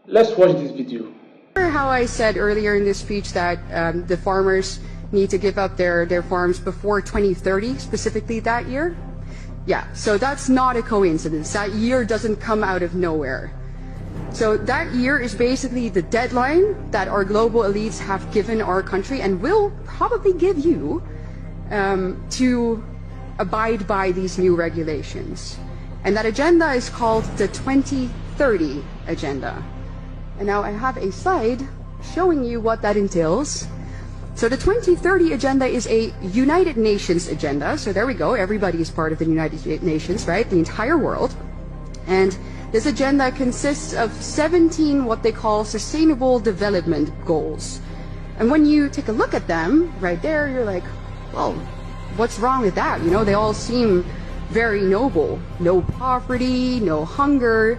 Let's watch this video. Remember how I said earlier in this speech that the farmers need to give up their farms before 2030, specifically that year? Yeah, so that's not a coincidence. That year doesn't come out of nowhere. So that year is basically the deadline that our global elites have given our country and will probably give you to abide by these new regulations. And that agenda is called the 2030 agenda. And now I have a slide showing you what that entails. So the 2030 agenda is a United Nations agenda. So there we go. Everybody is part of the United Nations, right? The entire world. And this agenda consists of 17 what they call sustainable development goals. And when you take a look at them right there, you're like, well, what's wrong with that? You know, they all seem very noble. No poverty, no hunger.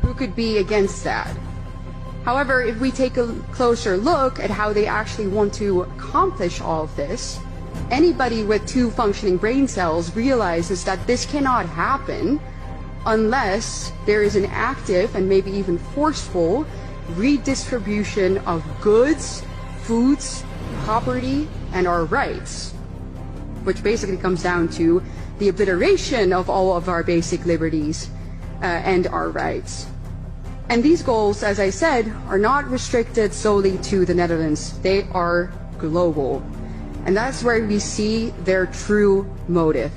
Who could be against that? However, if we take a closer look at how they actually want to accomplish all of this, anybody with 2 functioning brain cells realizes that this cannot happen unless there is an active and maybe even forceful redistribution of goods, foods, property, and our rights, which basically comes down to the obliteration of all of our basic liberties and our rights. And these goals, as I said, are not restricted solely to the Netherlands. They are global. And that's where we see their true motive.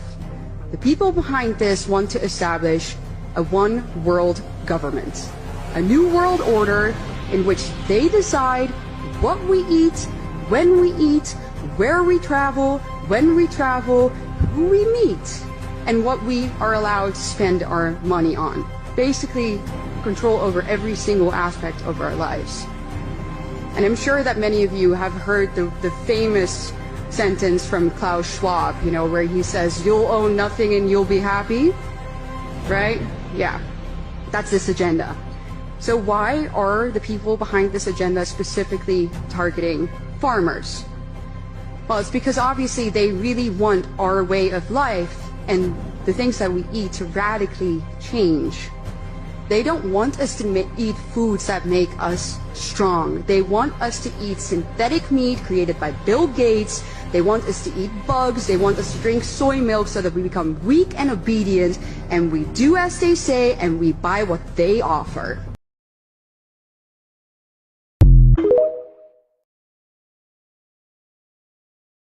The people behind this want to establish a one world government, a new world order in which they decide what we eat, when we eat, where we travel, when we travel, who we meet, and what we are allowed to spend our money on. Basically, control over every single aspect of our lives. And I'm sure that many of you have heard the famous sentence from Klaus Schwab, you know, where he says, "You'll own nothing and you'll be happy," right? Yeah, that's this agenda. So why are the people behind this agenda specifically targeting farmers? Well, it's because obviously they really want our way of life and the things that we eat to radically change. They don't want us to eat foods that make us strong. They want us to eat synthetic meat created by Bill Gates. They want us to eat bugs. They want us to drink soy milk so that we become weak and obedient, and we do as they say and we buy what they offer.